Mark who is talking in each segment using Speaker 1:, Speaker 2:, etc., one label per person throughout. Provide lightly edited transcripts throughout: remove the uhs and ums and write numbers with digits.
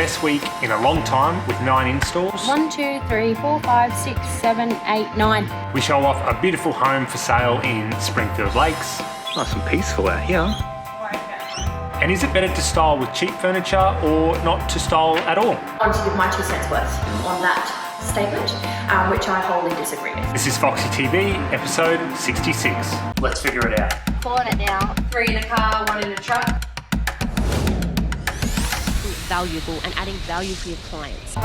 Speaker 1: best week in a long time with 9 installs.
Speaker 2: 1, 2, 3, 4, 5, 6, 7, 8, 9.
Speaker 1: We show off a beautiful home for sale in Springfield Lakes.
Speaker 3: Nice and peaceful out here.
Speaker 1: And is it better to style with cheap furniture or not to style at all?
Speaker 4: I want to give my 2 cents worth on that statement, which I wholly disagree with.
Speaker 1: This is Foxy TV, episode 66. Let's figure it out.
Speaker 2: 4 in it now.
Speaker 4: 3 in a car, 1 in a truck.
Speaker 5: Valuable and adding value for your clients.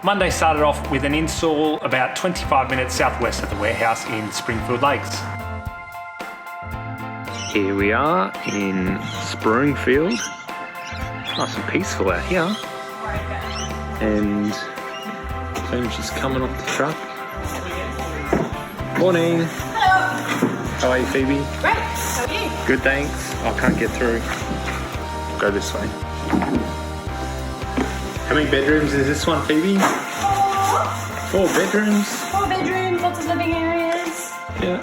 Speaker 1: Monday started off with an install about 25 minutes southwest of the warehouse in Springfield Lakes.
Speaker 3: Here we are in Springfield. Nice and peaceful out here. And Phoebe's just coming off the truck. Morning. How are you, Phoebe?
Speaker 4: Great, how are you?
Speaker 3: Good, thanks. I can't get through. Go this way. How many bedrooms is this one, Phoebe? 4 bedrooms.
Speaker 4: 4 bedrooms, lots of living areas.
Speaker 3: Yeah.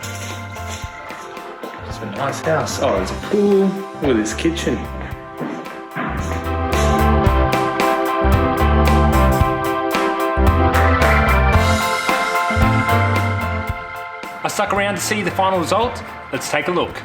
Speaker 3: It's a nice house. Oh, there's a pool with his kitchen.
Speaker 1: I stuck around to see the final result. Let's take a look.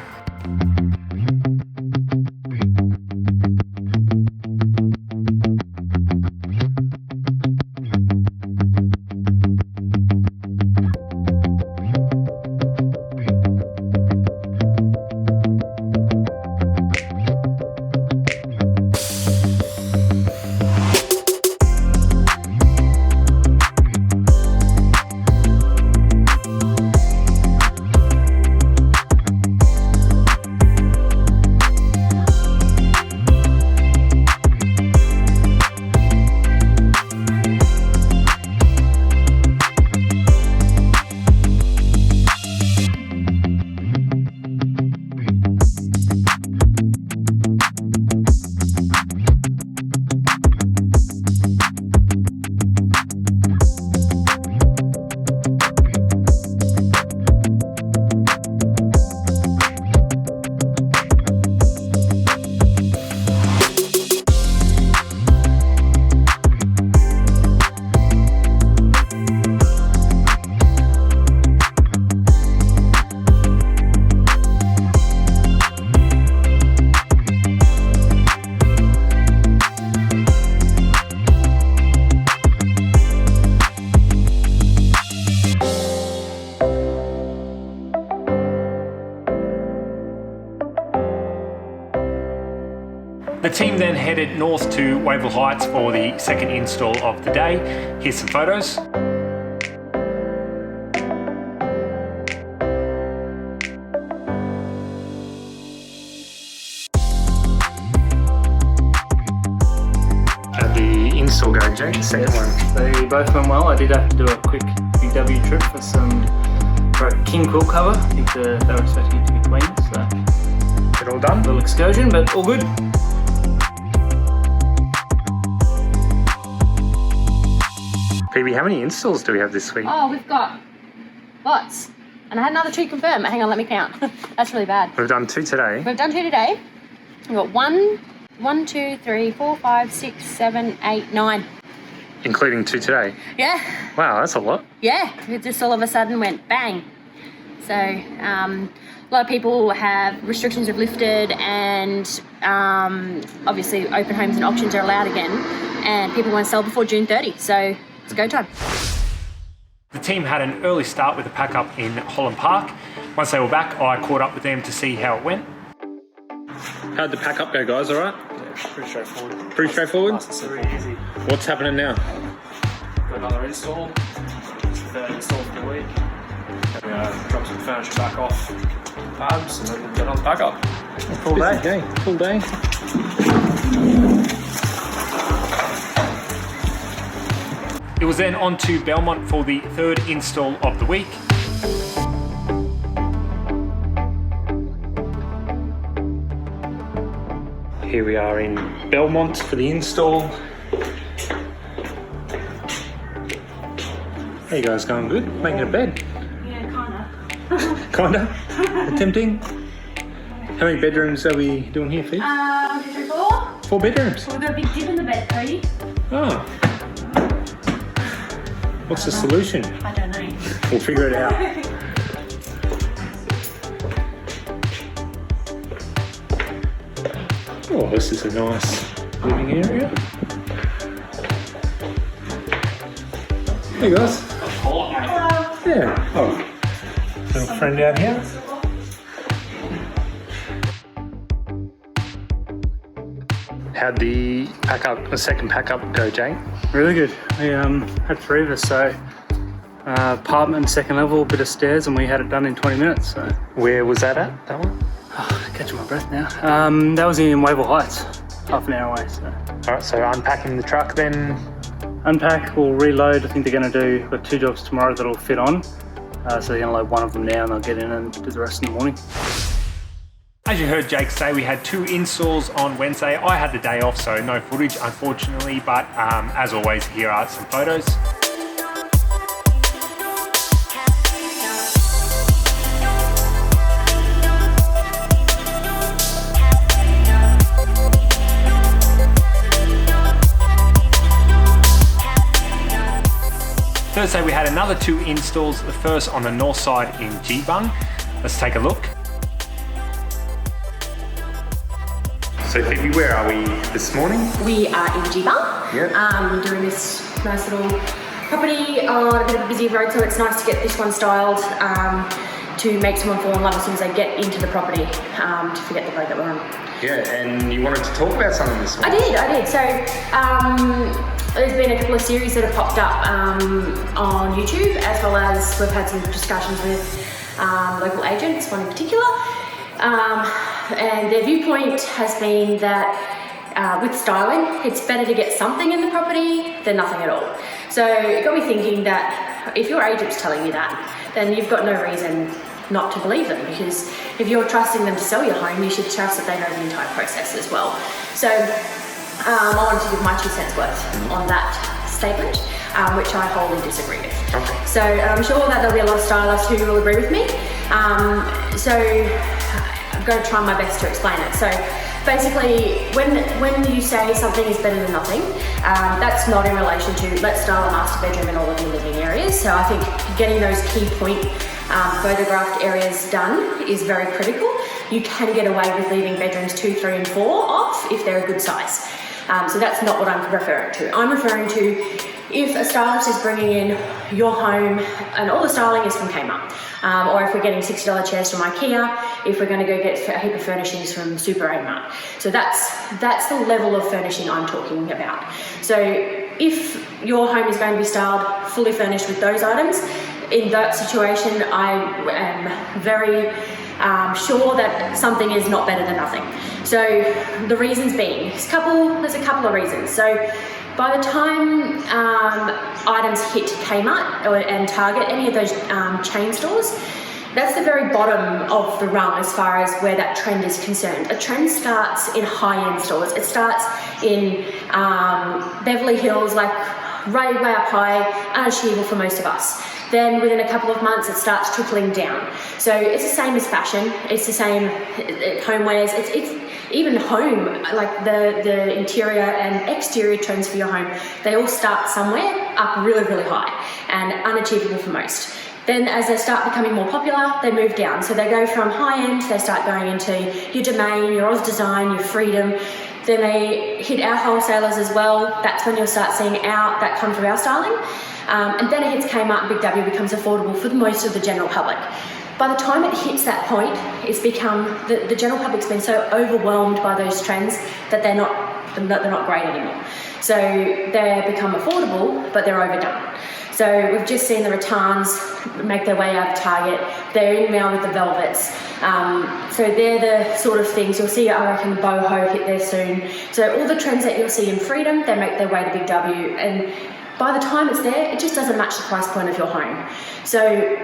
Speaker 1: The team then headed north to Wavell Heights for the second install of the day. Here's some photos.
Speaker 3: How'd the install go, Jake? Second one.
Speaker 6: They both went well. I did have to do a quick BW trip for a king quilt cover. I think they were expecting it to be clean, so
Speaker 3: It all done?
Speaker 6: little excursion, but all good.
Speaker 3: Phoebe, how many installs do we have this week?
Speaker 2: Oh, we've got lots. And I had another 2 confirmed. Hang on, let me count. That's really bad.
Speaker 3: We've done 2 today.
Speaker 2: We've done 2 today. We've got 1, 2, 3, 4, 5, 6, 7, 8, 9.
Speaker 3: Including 2 today.
Speaker 2: Yeah,
Speaker 3: Wow, that's a lot.
Speaker 2: yeah. It just all of a sudden went bang. So a lot of people have restrictions have lifted, and obviously open homes and auctions are allowed again, and people want to sell before June 30. So it's go time.
Speaker 1: The team had an early start with a pack up in Holland Park. Once they were back, I caught up with them to see how it went.
Speaker 3: How'd the pack up go, guys? All right?
Speaker 6: Yeah, pretty straightforward.
Speaker 3: Pretty straightforward?
Speaker 6: It's really easy.
Speaker 3: What's happening now?
Speaker 6: Got another install. It's the 3rd install for the week. Then we drop some furniture back off pads and then get on the pack up.
Speaker 3: Full day. Full day.
Speaker 1: It was then on to Belmont for the 3rd install of the week.
Speaker 3: Here we are in Belmont for the install. How you guys going? Good? Making a bed?
Speaker 4: Yeah, kinda.
Speaker 3: Kinda. Attempting. How many bedrooms are we doing here, Phoebe?
Speaker 2: 1, 2, 3, 4.
Speaker 3: 4 bedrooms.
Speaker 2: We've got a big dip in the bed, Cody.
Speaker 3: Oh. What's the solution?
Speaker 2: I don't know.
Speaker 3: We'll figure it out. Oh, this is a nice living area. Hey guys.
Speaker 2: Hello.
Speaker 3: Yeah. Oh. Little friend out here. How'd the second pack up go, Jake?
Speaker 7: Really good. We had 3 of us, so apartment, second level, bit of stairs, and we had it done in 20 minutes. So
Speaker 3: Where was that at, that one?
Speaker 7: catching my breath now. That was in Wavell Heights, half an hour away. So
Speaker 3: Alright, so unpacking the truck then.
Speaker 7: unpack, we'll reload. I think they're going to do. We've got 2 jobs tomorrow that'll fit on. So they're going to load one of them now, and they'll get in and do the rest in the morning.
Speaker 1: As you heard Jake say, we had 2 installs on Wednesday. I had the day off, so no footage, unfortunately, but as always, here are some photos. Thursday, we had another 2 installs, the first on the north side in Geebung. Let's take a look.
Speaker 3: So Phoebe, where are we this morning?
Speaker 4: We are in Geebung,
Speaker 3: Yep.
Speaker 4: doing this nice little property on a bit of a busy road, so it's nice to get this one styled to make someone fall in love as soon as they get into the property, to forget the road that we're on.
Speaker 3: Yeah, and you wanted to talk about something this morning.
Speaker 4: I did. So there's been a couple of series that have popped up on YouTube, as well as we've had some discussions with local agents, one in particular. And their viewpoint has been that with styling, it's better to get something in the property than nothing at all. So it got me thinking that if your agent's telling you that, then you've got no reason not to believe them, because if you're trusting them to sell your home, you should trust that they know the entire process as well. So I wanted to give my 2 cents worth on that statement, which I wholly disagree with.
Speaker 3: Okay.
Speaker 4: So I'm sure that there'll be a lot of stylists who will agree with me. So I'm going to try my best to explain it. So basically, when you say something is better than nothing, that's not in relation to let's style a master bedroom in all of your living areas. So I think getting those key point photographed areas done is very critical. You can get away with leaving bedrooms 2, 3 and 4 off if they're a good size. So that's not what I'm referring to. I'm referring to if a stylist is bringing in your home and all the styling is from Kmart, or if we're getting $60 chairs from IKEA, if we're going to go get a heap of furnishings from Super Mart. So that's the level of furnishing I'm talking about. So if your home is going to be styled fully furnished with those items, in that situation, I am very sure that something is not better than nothing. So the reasons being, there's a couple of reasons. So by the time items hit Kmart and Target, any of those chain stores, that's the very bottom of the rung as far as where that trend is concerned. A trend starts in high-end stores. It starts in Beverly Hills, like way up high, unachievable for most of us. Then within a couple of months, it starts trickling down. So it's the same as fashion. It's the same homewares. It's even home, like the interior and exterior trends for your home. They all start somewhere up really high and unachievable for most. Then as they start becoming more popular, they move down. So they go from high end, they start going into your Domain, your Oz Design, your Freedom. Then they hit our wholesalers as well. That's when you'll start seeing that come through our styling. And then it hits Kmart and Big W, becomes affordable for most of the general public. By the time it hits that point, it's become, the general public's been so overwhelmed by those trends that they're not great anymore. So they become affordable, but they're overdone. So we've just seen the rattans make their way out of Target. They're in now with the velvets. So they're the sort of things you'll see, I reckon, boho hit there soon. So all the trends that you'll see in Freedom, they make their way to Big W. And by the time it's there, it just doesn't match the price point of your home. So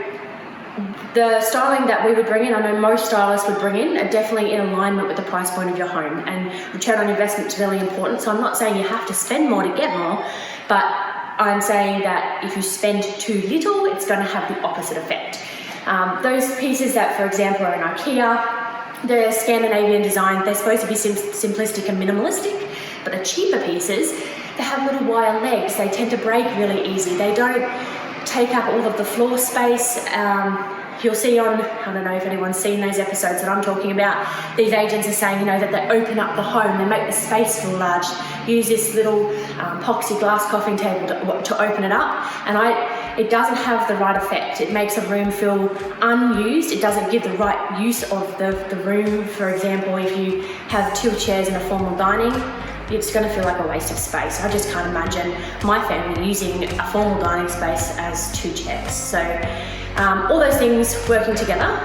Speaker 4: the styling that we would bring in, I know most stylists would bring in, are definitely in alignment with the price point of your home. And return on investment is really important. So I'm not saying you have to spend more to get more, but I'm saying that if you spend too little, it's going to have the opposite effect. Those pieces that, for example, are in IKEA, they're Scandinavian design, they're supposed to be simplistic and minimalistic, but the cheaper pieces, they have little wire legs, they tend to break really easy, they don't take up all of the floor space. You'll see on, I don't know if anyone's seen those episodes that I'm talking about, these agents are saying, that they open up the home, they make the space feel large, use this little Foxy glass coffee table to open it up, and it doesn't have the right effect. It makes a room feel unused. It doesn't give the right use of the room. For example, if you have 2 chairs in a formal dining, it's going to feel like a waste of space. I just can't imagine my family using a formal dining space as 2 chairs. So all those things working together,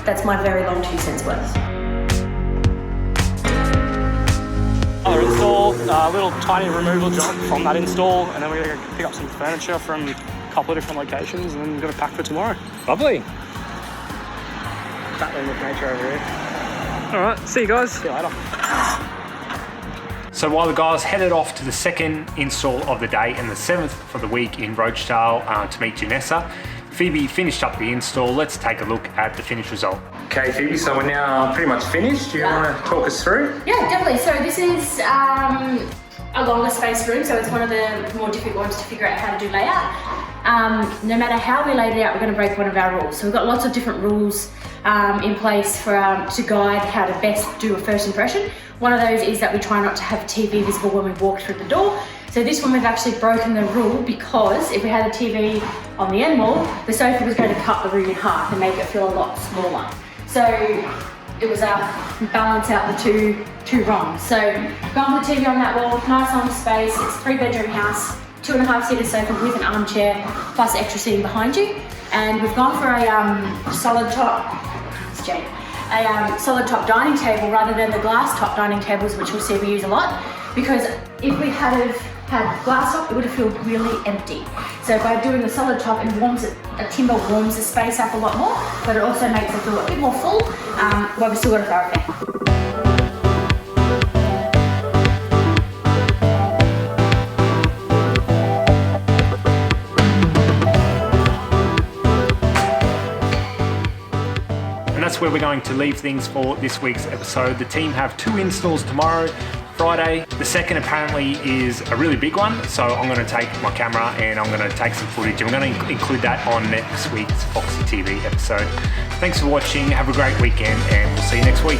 Speaker 4: that's my very long 2 cents worth.
Speaker 6: Another install, a little tiny removal job from that install, and then we're going to pick up some furniture from a couple of different locations and then got to pack for tomorrow.
Speaker 3: Lovely.
Speaker 6: Battling with nature over here.
Speaker 3: All right, see you guys.
Speaker 6: See you later.
Speaker 1: So while the guys headed off to the second install of the day and the 7th for the week in Rochedale to meet Janessa, Phoebe finished up the install. Let's take a look at the finished result.
Speaker 3: Okay, Phoebe, so we're now pretty much finished. Do you want to talk us through?
Speaker 4: Yeah, definitely. So this is a longer space room, so it's one of the more difficult ones to figure out how to do layout. No matter how we laid it out, we're going to break one of our rules. So we've got lots of different rules in place for to guide how to best do a first impression. One of those is that we try not to have TV visible when we walk through the door. So this one we've actually broken the rule because if we had a TV on the end wall, the sofa was going to cut the room in half and make it feel a lot smaller. So it was balance out the two wrongs. So gone for the TV on that wall, nice long space, it's a 3-bedroom house, 2.5-seater sofa with an armchair, plus extra seating behind you. And we've gone for a solid top, it's Jane, a solid top dining table rather than the glass top dining tables, which you'll see we use a lot, because if we had glass top, it would have felt really empty. So by doing a solid top, it warms it, a timber warms the space up a lot more, but it also makes it feel a bit more full, but we've still got to throw it there.
Speaker 1: That's where we're going to leave things for this week's episode. The team have 2 installs tomorrow, Friday. The second apparently is a really big one, so I'm going to take my camera and I'm going to take some footage and we're going to include that on next week's Foxy TV episode. Thanks for watching, have a great weekend and we'll see you next week.